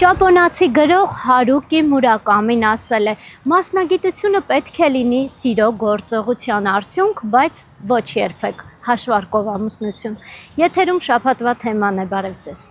Ճապոնացի գրող Հարուկի Մուրակամին ասել է. մասնագիտությունը պետք է լինի սիրո գործողության արդյունք, բայց ոչ երբեք հաշվարկով ամուսնություն։ Եթերում շաբաթվա թեման է, բարև ձեզ։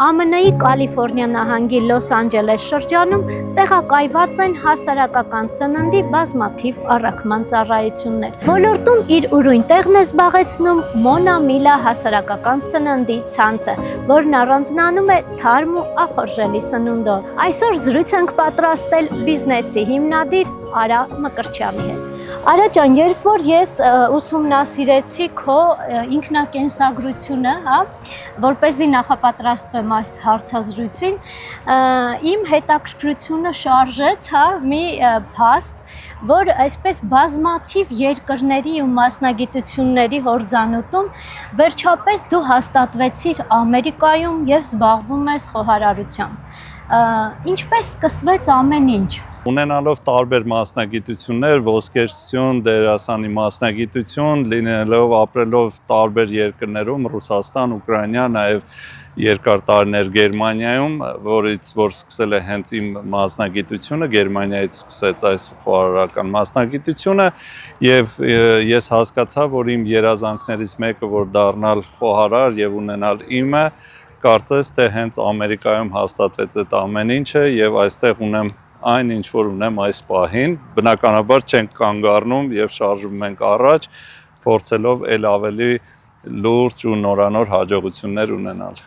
ԱՄՆ-ի Կալիֆորնիա նահանգի Լոս Անջելես շրջանում տեղակայված են հասարակական սննդի բազմաթիվ առաքման ծառայություններ։ Ոլորտում իր ուրույն տեղն է զբաղեցնում Մոնամիլա հասարակական սննդի ցանցը, որն առանձնանում է թարմ ու ախորժելի սնունդով։ Այսօր զրույց ենք պատրաստել բիզնեսի հիմնադիր Արա Մկրտչյանի հետ։ Արա ջան, երբ որ ես ուսումնասիրեցի քո ինքնակենսագրությունը, որպեսզի նախապատրաստվեմ այս հարցազրույցին, իմ հետաքրքրությունը շարժեց մի փաստ, որ այսպես բազմաթիվ երկրների ու մասնագիտությունների հորձանուտում վերջապես դու հաստատվեցիր Ամերիկայում եւ զբաղվում ես խոհարարությամբ։ Ինչպես սկսվեց ամեն ինչ։ Ունենալով տարբեր մասնագիտություններ, ոսկերչություն, դերասանի մասնագիտություն, լինելով ապրելով տարբեր երկրներում, Ռուսաստան, Ուկրաինա, նաև երկար տարիներ Գերմանիայում, որից որ սկսել է հենց իմ մասնագիտությունը, Գերմանիայից սկսեց այս խոհարարական մասնագիտությունը, եւ ես հասկացա, որ իմ երազանքներից մեկը, որ դառնալ խոհարար եւ ունենալ իմը, կարծես թե հենց Ամերիկայում հաստատվեց այդ ամեն ինչը եւ այստեղ ունեմ այն ինչ որ ունեմ այս պահին, բնականաբար չենք կանգ առնում եւ շարժվում ենք առաջ, փորձելով ել ավելի լուրջ ու նորանոր հաջողություններ ունենալ։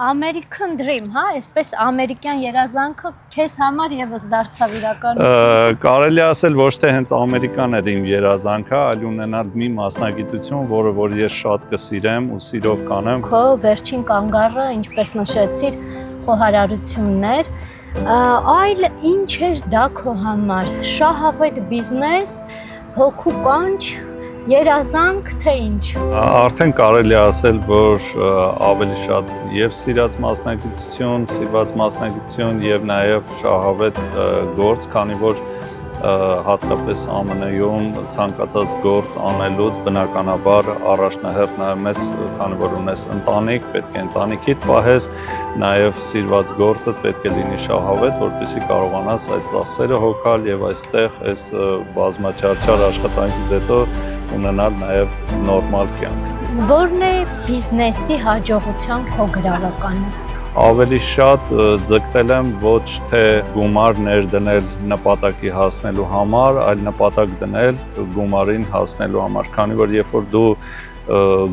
American Dream, այսպես ամերիկյան երազանքը քեզ համար եւս դարձավ իրականություն։ Կարելի ասել ոչ թե հենց ամերիկան էր իմ երազանքը, այլ ունենալ մի մասնագիտություն, որը որ ես շատ կսիրեմ ու սիրով կանեմ։ Քո վերջին կանգառը, ինչպես նշեցիր, խոհարարություններ, այլ ինչ էր դա քո համար։ Շահավետ բիզնես, հոգու կանչ, երազանք, թե ինչ։ Արդեն կարելի ասել, որ ավելի շատ եւ սիրած մասնագիտություն, սիրված մասնագիտություն եւ նաեւ շահավետ գործ, քանի որ հատկապես ԱՄՆ-ում ցանկացած գործ անելուց բնականաբար առաջնահերթ նայում ես, քանի որ ունես ընտանիք, պետք է ընտանիքիդ պահես, նաև սիրված գործը պետք է լինի շահավետ, որպեսզի կարողանաս այդ ծախսերը հոգալ եւ այստեղ այս բազմաչարչար աշխատանքից հետո ունենալ նաև նորմալ կյանք։ Որն է բիզնեսի հաջողության քո գրավականը։ Ավելի շատ ձգտել եմ ոչ թե գումար ներդնել նպատակի հասնելու համար, այլ նպատակ դնել գումարին հասնելու համար, քանի որ երբ որ դու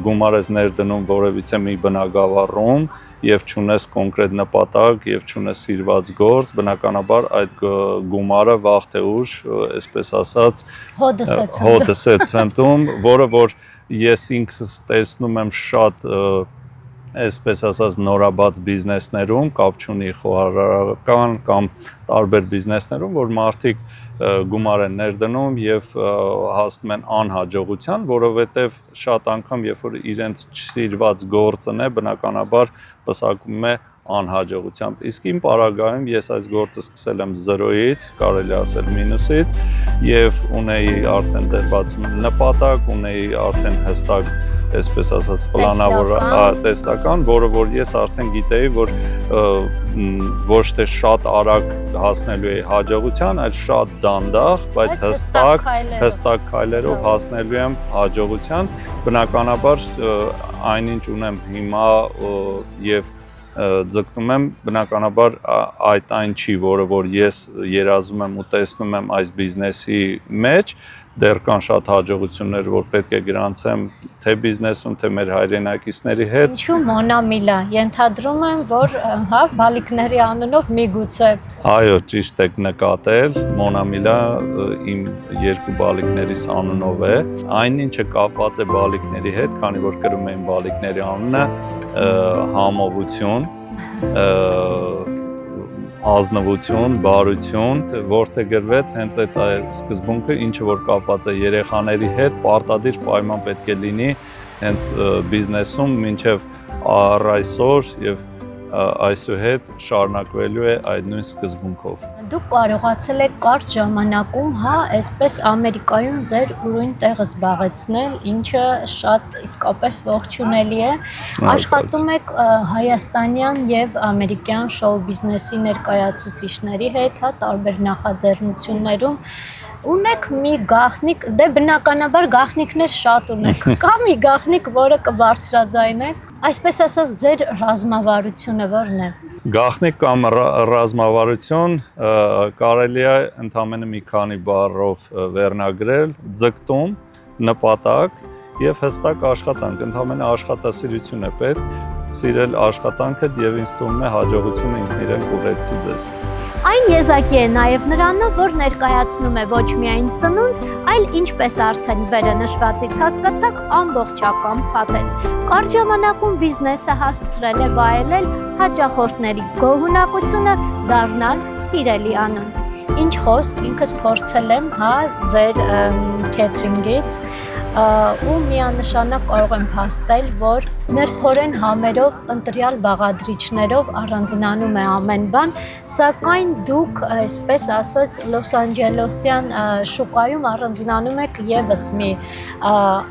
գումար ես ներդնում որևիցե մի բնագավառում եւ չունես կոնկրետ նպատակ եւ չունես սիրված գործ, բնականաբար այդ գումարը վաղ թե ուշ, այսպես ասած, հոդս է ցնտում, որը որ ես ինքս տեսնում եմ շատ այսպես ասած նորաբաց բիզնեսներում, կապ չունի խոհարարական կամ տարբեր բիզնեսներում, որ մարդիկ գումար են ներդնում եւ հասնում են անհաջողության, որովհետեւ շատ անգամ երբ որ իրենց սիրված գործն է, բնականաբար պսակում է անհաջողությամբ։ Իսկ իմ պարագայում ես այս գործը սկսել եմ 0-ից, կարելի ասել մինուսից, եւ ունեի արդեն դրված նպատակ, ունեի արդեն հստակ, այսպես ասած, պլանավոր տեսլական, որը որ ես արդեն գիտեի, որ ոչ թե շատ արագ հասնելու էի հաջողության, այլ շատ դանդաղ, բայց հստակ քայլերով հասնելու եմ հաջողության։ Բնականաբար այնինչ ունեմ հիմա եւ ձգտում եմ, բնականաբար այդ այն չի, որը որ ես երազում եմ ու տեսնում եմ այս բիզնեսի մեջ, դեռ կան շատ հաջողություններ, որ պետք է գրանցեմ թե բիզնեսում, թե մեր հայրենակիցների հետ։ Ինչու Մոնամիլա, ենթադրում եմ, որ բալիկների անունով միգուցե։ Այո, ճիշտ եք նկատել, Մոնամիլա իմ երկու բալիկներիս անունով է, այն ինչը կապված է բալիկների հետ, քանի որ կրում էին բալիկների անունը, համովություն, ազնվություն, բարություն, որդեգրվեց հենց այդ սկզբունքը, ինչը որ կապված է երեխաների հետ, պարտադիր պայման պետք է լինի հենց բիզնեսում, մինչև առ այսօր եւ այսուհետ շարունակվելու է այդ նույն սկզբունքով։ Դուք կարողացել եք կարճ ժամանակում, այսպես Ամերիկայում ձեր ուրույն տեղը զբաղեցնել, ինչը շատ իսկապես ողջունելի է։ Աշխատում եք հայաստանյան եւ ամերիկյան շոու բիզնեսի ներկայացուցիչների հետ, տարբեր նախաձեռնություններում։ Ունեք մի գաղտնիք, դե բնականաբար գաղտնիքներ շատ ունեք, կա մի գաղտնիք, որը կբարձրաձայնեք, այսպես ասած ձեր ռազմավարությունը որն է։ Գաղտնիք կամ ռազմավարություն կարելի է ընդամենը մի քանի բառով վերնագրել՝ ձգտում, նպատակ եւ հստակ աշխատանք, ընդամենը աշխատասիրություն է պետք, սիրել աշխատանքդ եւ ինձ թվում է հաջողությունը ինքն իրեն կուղեկցի ձեզ։ Այն եզակի է նաև նրանով, որ ներկայացնում է ոչ միայն սնունդ, այլ ինչպես արդեն վերը նշվածից հասկացաք, ամբողջական փաթեթ։ Կարճ ժամանակում բիզնեսը հասցրել է վայելել հաճախորդների գոհունակությունը, դառնալ սիրելի անուն։ Ինչ խոսք, ինքս փորձել եմ, ձեր քեթրինգից ու միանշանակ կարող եմ փաստել, որ ներքորեն համերով, ընտրյալ բաղադրիչներով առանձնանում է ամեն բան, սակայն դուք, այսպես ասած, Լոս Անջելեսյան շուկայում առանձնանում եք եւս մի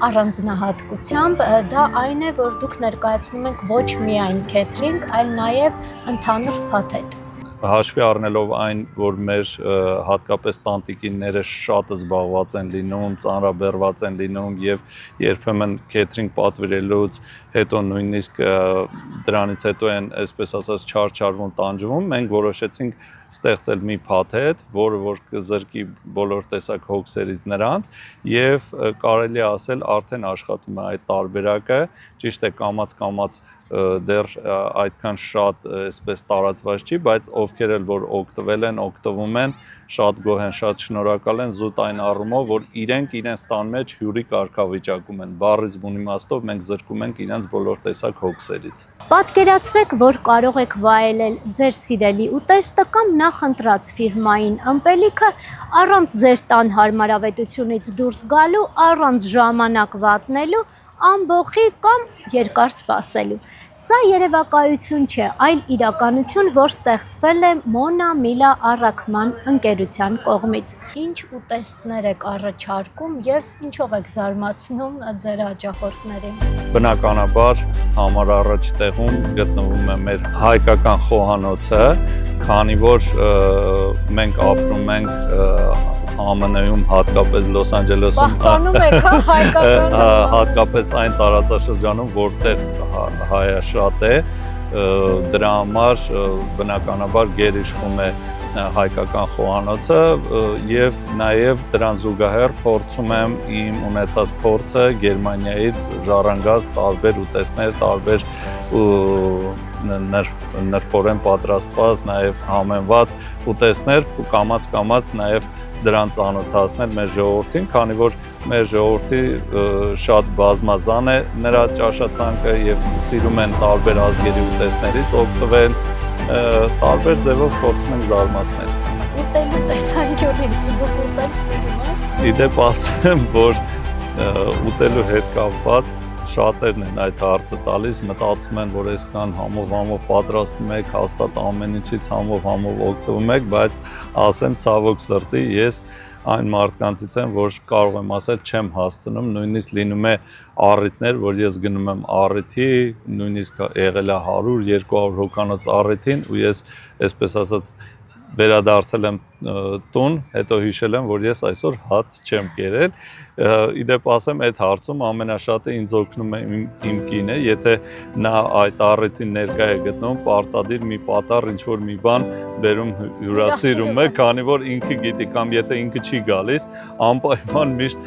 առանձնահատկությամբ, դա այն է, որ դուք ներկայացնում եք ոչ միայն քեթրինգ, այլ նաեւ ընդհանուր փաթեթ։ Հաշվի առնելով այն, որ մեր հատկապես տանտիկինները շատ զբաղված են լինում, ծանրաբեռված են լինում եւ երբեմն քեթրինգ պատվիրելուց հետո նույնիսկ դրանից հետո են, այսպես ասած, չարչարվում, տանջվում, մենք որոշեցինք ստեղծել մի փաթեթ, որը որ կզրկի բոլոր տեսակ հոգսերից նրանց եւ կարելի է ասել արդեն աշխատում է այդ տարբերակը, ճիշտ է կամած դեռ այդքան շատ այսպես տարածված չի, բայց ովքեր էլ որ օգտվել են, օգտվում են, շատ գոհ են, շատ շնորհակալ են զուտ այն առումով, որ իրենք իրենց տան մեջ հյուրի կարգավիճակում են, բառից բուն իմաստով մենք զրկում ենք իրենց բոլոր տեսակ հոգսերից։ Պատկերացրեք, որ կարող եք վայելել ձեր սիրելի ուտեստը կամ նախընտրած ֆիրմային ըմպելիքը առանց ձեր տան հարմարավետությունից դուրս գալու, առանց ժամանակ վատնելու, ամբողջի կամ երկար սպասելու։ Սա երևակայություն չէ, այլ իրականություն, որ ստեղծվել է Մոնա Միլա առաքման ընկերության կողմից։ Ինչ ուտեստներ եք առաջարկում եւ ինչով եք զարմացնում ձեր հաճախորդներին։ Բնականաբար համար առաջ տեղում գտնվում է մեր հայկական խոհանոցը, քանի որ մենք ապրում ենք ԱՄՆ-ում, հատկապես Լոս Անջելեսում, հատկապես այն տարածաշրջանում, որտեղ հայը շատ է, դրա համար բնականաբար գերիշխում է հայկական խոհանոցը եւ նաեւ դրան զուգահեռ փորձում եմ իմ ունեցած փորձը Գերմանիայից ժառանգած տարբեր ուտեստներ, տարբեր նրբորեն պատրաստված, նաեւ համենված ուտեստներ ու կամած նաեւ դրան ծանոթացնել մեր ժողովրդին, քանի որ մեր ժողովրդի շատ բազմազան է նրա ճաշացանկը եւ սիրում են տարբեր ազգերի ուտեստներից օգտվել, տարբեր ձևով փորձում են զարմացնել։ Ուտելու տեսանկյունից դուք ուտել սիրում եք։ Իդեպ ասեմ, որ ուտելու հետ կապված շատերն են այդ հարցը տալիս, մտածում են, որ այսքան համով պատրաստում եք, հաստատ ամեն ինչից համով օգտվում եք, բայց ասեմ ցավոք սրտի, ես այն մարդկանցից եմ, որ կարող եմ ասել չեմ հասցնում, նույնիսկ լինում է առիթներ, որ ես գնում եմ առիթի, նույնիսկ եղել է 100-200 հոգանոց առիթին ու ես այսպես ասած վերադարձել եմ տուն, հետո հիշել եմ, որ ես այսօր հաց չեմ կերել։ Իդեպ ասեմ, այդ հարցում ամենաշատը ինձ օգնում է իմ կինը, եթե նա այդ առիթին ներկա է գտնվում, պարտադիր մի պատառ ինչ-որ մի բան բերում հյուրասիրում է, քանի որ ինքը գիտի, կամ եթե ինքը չի գալիս, անպայման միշտ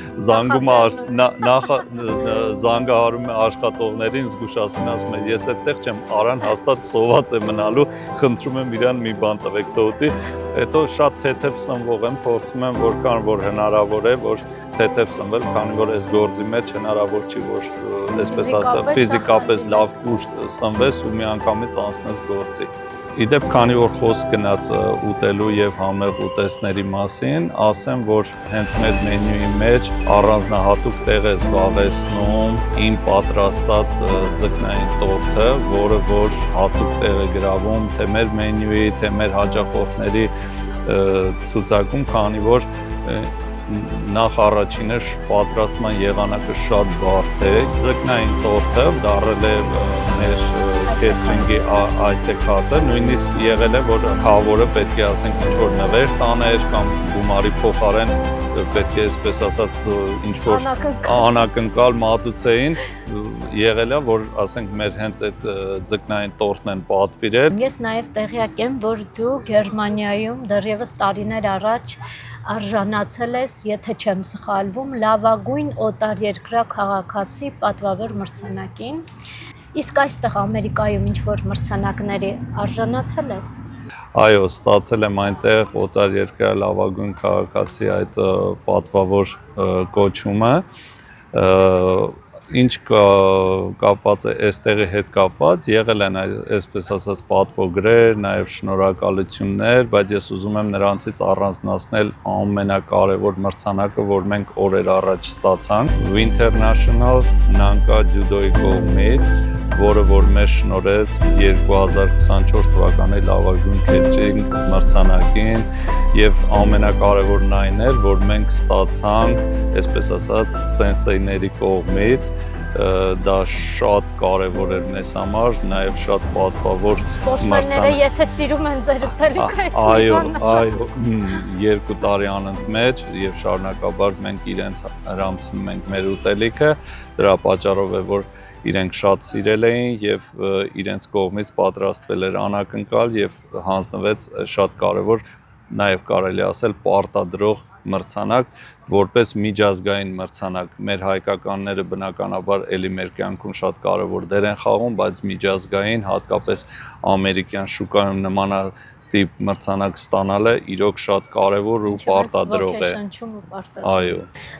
զանգահարում է աշխատողներին, զգուշացնում է, ասում է, ես այդտեղ չեմ, Արան հաստատ սոված է մնալու, խնդրում եմ իրան մի բան տվեք տոտի, հետո շատ թեթև սնվող եմ, փորձում եմ որքան որ հնարավոր է, որ թեթև սնվել, քանի որ այս գործի մեջ հնարավոր չի, որ այսպես ասեմ, ֆիզիկապես լավ կուշտ սնվես ու միանգամից անցնես գործի։ Իդեպ, քանի որ խոսք գնաց ուտելու եւ համեղ ուտեստների մասին, ասեմ, որ հենց մեր մենյուի մեջ առանձնահատուկ տեղ է զբաղեցնում իմ պատրաստած ձկնային տորթը, որը որ հատուկ տեղ է գրավում թե մեր մենյուի, թե մեր հաճախորդների ցուցակում, քանի որ նախ առաջինը պատրաստման եղանակը շատ բարդ է։ Ձկնային տորթը դառել է մեր քեթրինգի այցեքարտը, նույնիսկ եղել է, որ խավորը պետք է ասենք ինչ-որ նվեր տաներ կամ գումարի փոխարեն պետք է այսպես ասած ինչ-որ անակնկալ մատուցեին, եղել է, որ ասենք մեր հենց այդ ձկնային տորթն են պատվիրել։ Ես նաև տեղյակ եմ, որ դու Գերմանիայում դեռևս տարիներ առաջ արժանացել ես, եթե չեմ սխալվում, լավագույն օտարերկրյա քաղաքացի պատվավոր մրցանակին։ Իսկ այստեղ Ամերիկայում ինչ-որ մրցանակների արժանացել ես։ Այո, ստացել եմ այնտեղ օտարերկրյա լավագույն քաղաքացի այդ պատվավոր կոչումը, ինչ կապված է այստեղի հետ կապված, եղել են այսպես ասած պատվոգրեր, նաև շնորհակալություններ, բայց ես ուզում եմ նրանցից առանձնացնել ամենակարևոր մրցանակը, որ մենք օրեր առաջ ստացանք, International Nanka Judo-ի կողմից, որը որ մեզ շնորհեց 2024 թվականի լավագույն քեթրինգ մրցանակին եւ ամենակարևորն այն էր, որ մենք ստացանք, այսպես ասած, սենսեյների կողմից, դա շատ կարևոր էր մեզ համար, նաև շատ պատվավոր սպորտսմենները եթե սիրում են ձեր ուտելիքը, այո, 2 տարի անընդմեջ եւ շարունակաբար մենք իրենց հրամցնում ենք մեր ուտելիքը, դրա պատճառով է, որ իրենք շատ սիրել էին եւ իրենց կողմից պատրաստվել էր անակնկալ եւ հանձնվեց շատ կարեւոր, նաեւ կարելի ասել պարտադրող մրցանակ, որպես միջազգային մրցանակ։ Մեր հայկականները բնականաբար էլի մեր կյանքում շատ կարևոր դեր են խաղում, բայց միջազգային, հատկապես ամերիկյան շուկայում նմանատիպ մրցանակ ստանալը իրոք շատ կարևոր ու պարտադրող է։ Այո։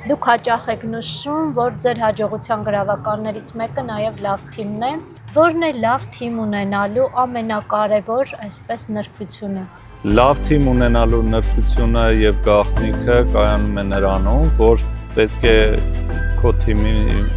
Դուք հաճախ եք նշում, որ ձեր հաջողության գրավականներից մեկը նաև լավ թիմն է։ Որն է լավ թիմ ունենալու ամենակարևոր այսպես նրբությունը։ Լավ թիմ ունենալու նրբությունը եւ գաղտնիքը կայանում է նրանում, որ պետք է քո թիմի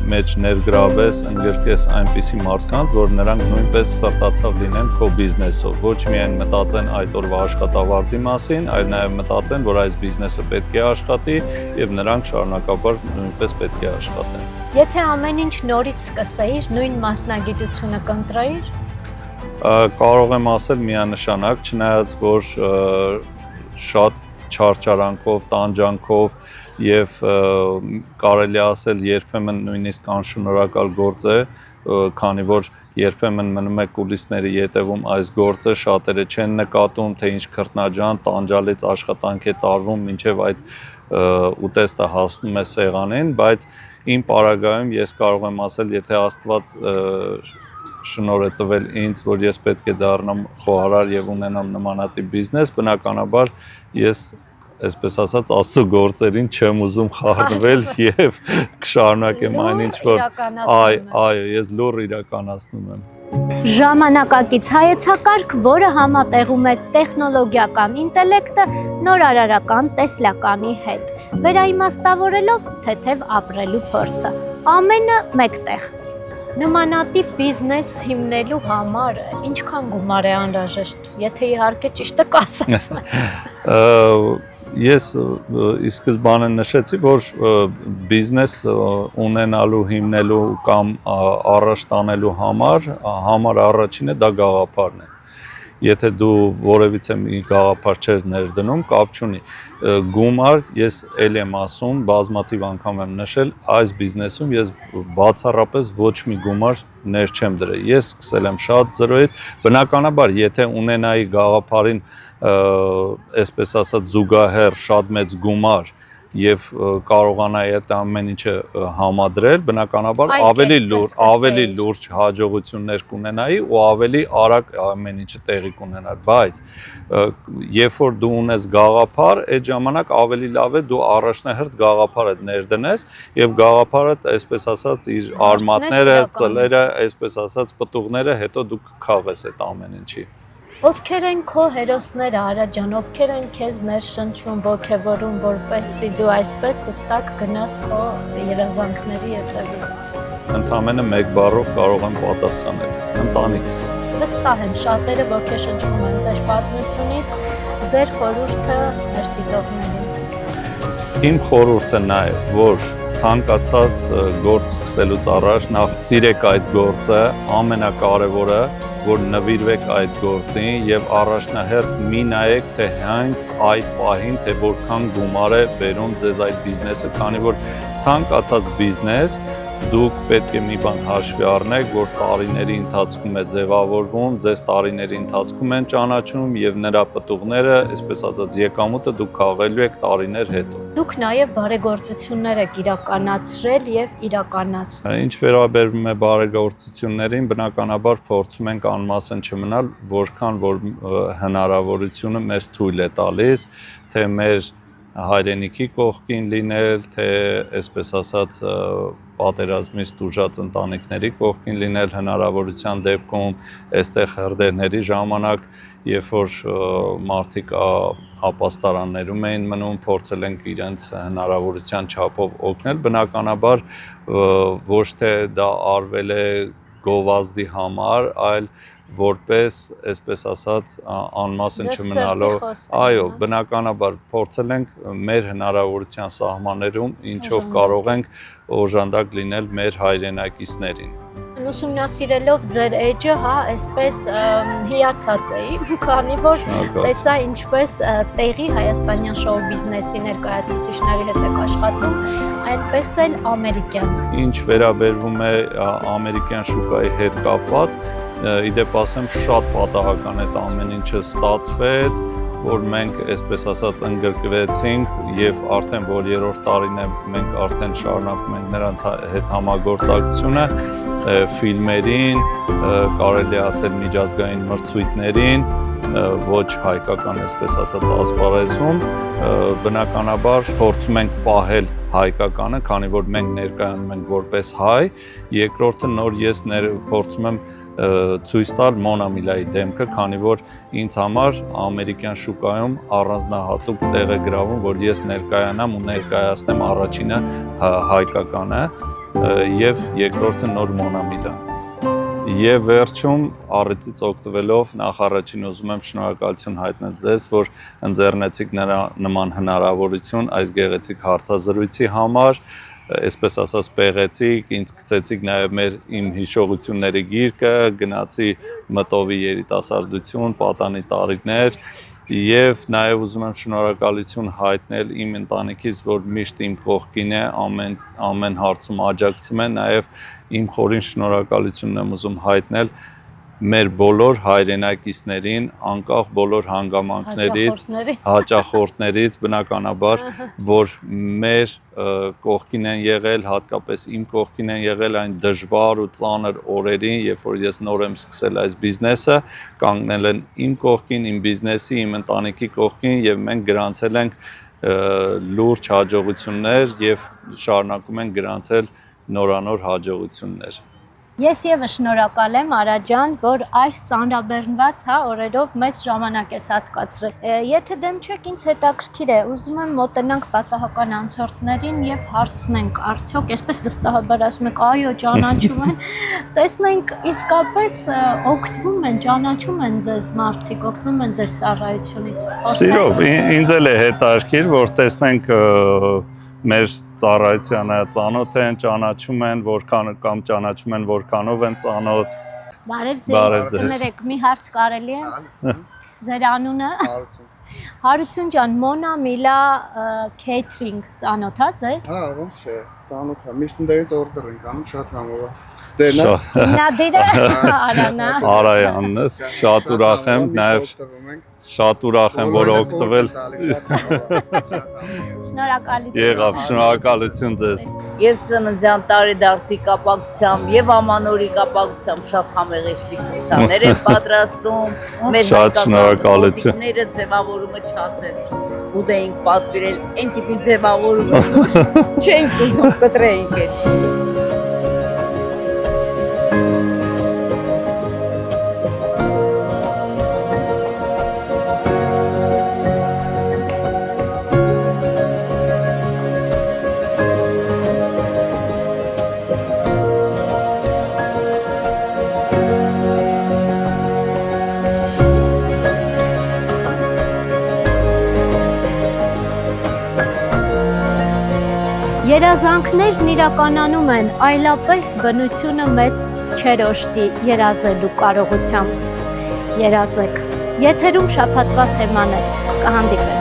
մեջ ներգրավես, ընդգրկես այնպիսի մարդկանց, որ նրանք նույնպես սրտացավ լինեն քո բիզնեսով, ոչ միայն մտածեն այդ օրվա աշխատավարձի մասին, այլ նաև մտածեն, որ այս բիզնեսը պետք է աշխատի եւ նրանք շարունակաբար նույնպես պետք է աշխատեն։ Եթե ամեն ինչ նորից սկսեիր, նույն մասնագիտությունը կընտրեիր։ Կարող եմ ասել միանշանակ, չնայած որ շատ չարչարանքով, տանջանքով եւ կարելի ասել երբեմն նույնիսկ անշնորհակալ գործ է, քանի որ երբեմն մնում է կուլիսների ետևում այս գործը, շատերը չեն նկատում, թե ինչ քրտնաջան, տանջալից աշխատանք է տարվում, մինչեւ այդ ուտեստը հասնում է սեղանին, բայց իմ պարագայում ես կարող եմ ասել, եթե Աստված շնորհ է տվել ինձ, որ ես պետք է դառնամ խոհարար եւ ունենամ նմանատիպ բիզնես, բնականաբար ես այսպես ասած Աստծո գործերին չեմ ուզում խառնվել եւ կշարունակեմ այնինչ որ այո, ես լուռ իրականացնում եմ։ Ժամանակակից հայեցակարգ, որը համատեղում է տեխնոլոգիական ինտելեկտը նորարարական տեսլականի հետ, վերաիմաստավորելով թեթև ապրելու փորձը, ամենը մեկտեղ։ Նմանատիպ բիզնես հիմնելու համար ինչքան գումար է անհրաժեշտ, եթե իհարկե ճիշտը կասեցնեմ։ Ես ի սկզբանե նշեցի, որ բիզնես ունենալու, հիմնելու կամ առաջ տանելու համար առաջինը դա գաղափարն է։ Եթե դու որևիցե մի գաղափար չես ներդնում, կապ չունի։ Գումար, ես ել եմ ասում, բազմաթիվ անգամ եմ նշել, այս բիզնեսում ես բացառապես ոչ մի գումար ներ չեմ դրել։ Ես սկսել եմ շատ զրոյից, բնականաբար, եթե ունենայի գաղափարին, այսպես ասած, զուգահեռ շատ մեծ գումար եւ կարողանայի այդ ամեն ինչը համադրել, բնականաբար ավելի լուրջ հաջողություններ կունենայի ու ավելի արագ ամեն ինչը տեղի կունենար, բայց երբ որ դու ունես գաղափար, այդ ժամանակ ավելի լավ է դու առաջնահերթ գաղափարը ներդնես եւ գաղափարը, այսպես ասած, իր արմատները, ծլերը, այսպես ասած, պտուղները հետո դու կքաղես այդ ամեն ինչի։ Ովքեր են քո հերոսները, Արա ջան, ովքեր են քեզ ներշնչում, ոգևորում, որպեսզի դու այսպես հստակ գնաս քո երազանքների հետևից։ Ընդամենը մեկ բառով կարող եմ պատասխանել՝ ընտանիքս։ Վստահ եմ, շատերը ոգեշնչվում են ձեր պատմությունից, ձեր խորհուրդը մեր դիտողներին։ Իմ խորհուրդը նա է, որ ցանկացած գործ սկսելուց առաջ նախ սիրեք այդ գործը, ամենակարևորը, որ նվիրվեք այդ գործին եւ առաջնահերթ մի նայեք թե հենց այդ պահին թե որքան գումար է բերում ձեզ այդ բիզնեսը, քանի որ ցանկացած բիզնես դուք պետք է մի բան հաշվի առնեք, որ տարիների ընթացքում է ձևավորվում, ձեզ տարիների ընթացքում են ճանաչում եւ նրա պտուղները, այսպես ասած, եկամուտը դուք քաղելու եք տարիներ հետո։ Դուք նաեւ բարեգործություններ եք իրականացրել եւ իրականացնում։ Ինչ վերաբերվում է բարեգործություններին, բնականաբար փորձում ենք անմասն չմնալ, որքան որ հնարավորությունը մեզ թույլ է տալիս, թե մեր հայրենիքի կողքին լինել, թե այսպես ասած պատերազմից տուժած ընտանիքների կողքին լինել, հնարավորության դեպքում այստեղ հրդեհների ժամանակ, երբ որ մարդիկ ապաստարաններում էին մնում, փորձել ենք իրենց հնարավորության չափով օգնել, բնականաբար ոչ թե դա արվել է գովազդի համար, այլ որպես, այսպես ասած, անմասն չմնալով, այո, բնականաբար փորձել ենք մեր հնարավորության սահմաններում, ինչով կարող ենք օժանդակ լինել մեր հայրենակիցներին։ Ուսումնասիրելով ձեր էջը, հա, այսպես հիացած էի, քանի որ տեսա ինչպես տեղի հայաստանյան շոու բիզնեսի ներկայացուցիչների հետ եք աշխատում, այնպես էլ ամերիկյան։ Ինչ վերաբերվում է ամերիկյան շուկայի հետ կապված, իդեպ ասեմ, շատ պատահական է ամեն ինչը ստացվեց, որ մենք, այսպես ասած, ընդգրկվեցինք եւ արդեն որ երրորդ տարին է մենք արդեն շարունակում ենք նրանց հետ համագործակցությունը ֆիլմերին, կարելի ասել միջազգային մրցույթներին, ոչ հայկական, այսպես ասած, ասպարեզում, բնականաբար փորձում ենք պահել հայկականը, քանի որ մենք ներկայանում ենք որպես հայ, երկրորդը նոր ես փորձում եմ ցույց տալ Մոնամիլայի դեմքը, քանի որ ինձ համար ամերիկյան շուկայում առանձնահատուկ տեղ է գրավում, որ ես ներկայանամ ու ներկայացնեմ առաջինը հայկականը եւ երկրորդը նոր Մոնամիլը։ Եվ վերջում առիթից օգտվելով նախ առաջին ուզում եմ շնորհակալություն հայտնել ձեզ, որ ընձեռնեցիք նման հնարավորություն այս գեղեցիկ հարցազրույցի համար, այսպես ասած պեղեցիք, ինձ գցեցիք նաև մեր իմ հիշողությունների գիրկը, գնացի մտովի երիտասարդություն, պատանի տարիներ եւ նաև ուզում եմ շնորհակալություն հայտնել իմ ընտանիքից, որ միշտ իմ կողքին է, ամեն հարցում աջակցում է, նաև իմ խորին շնորհակալությունն եմ ուզում հայտնել մեր բոլոր հայրենակիցներին, անկախ բոլոր հանգամանքներից, հաճախորդներից, բնականաբար, որ մեր կողքին են եղել, հատկապես իմ կողքին են եղել այն դժվար ու ծանր օրերին, երբ որ ես նոր եմ սկսել այս բիզնեսը, կանգնել են իմ կողքին, իմ բիզնեսի, իմ ընտանիքի կողքին եւ մենք գրանցել ենք լուրջ հաջողություններ եւ շարունակում ենք գրանցել նորանոր հաջողություններ։ Ես եւս շնորհակալ եմ Արա ջան, որ այս ծանրաբեռնված օրերով մեծ ժամանակ ես հատկացրել։ Եթե դեմ չեք, ինձ հետաքրքիր է, ուզում եմ մոտենանք պատահական անցորդներին եւ հարցնենք, արդյոք այսպես վստահաբար ասում եք, այո, ճանաչում են, տեսնենք իսկապես օգտվում են, ճանաչում են ձեզ մարդիկ, օգտվում են ձեր ծառայությունից։ Սիրով, ինձ էլ է հետաքրքիր, որ տեսնենք մեր ծառայությանը ծանոթ են, ճանաչում են, որքան կամ ճանաչում են, որքանով են ծանոթ։ Բարև ձեզ, ներեք, մի հարց կարելի է։ Ձեր անունը։ Հարություն ջան, Մոնամիլա Catering ծանոթ է ձեզ։ Հա, ոնց չէ, ծանոթ է։ Միշտ ընդերից օրդեր ենք անում, շատ համով է։ Ձերն է։ Հիմնադիրը Արանա։ Արայանն է, շատ ուրախ եմ, նաև շատ ուրախ եմ, որ օգտվել։ Շնորհակալություն։ Եղավ, շնորհակալություն ձեզ։ Եվ ծննդյան տարեդարձի կապակցությամբ, եւ ամանորի կապակցությամբ շատ համեղեշ լիքսաններ են պատրաստում։ Մեր շնորհակալություն։ Ձևավորումը չասեն։ Ուդեինք պատվիրել, այն տիպի ձևավորումը չէինք ուզում կտրեինք այդ։ Երազանքներն իրականանում են այլապես բնությունը մեզ չերոշտի երազելու կարողությամբ։ Երազեք, եթերում շաբաթվա թեմաներ, կհանդիպենք։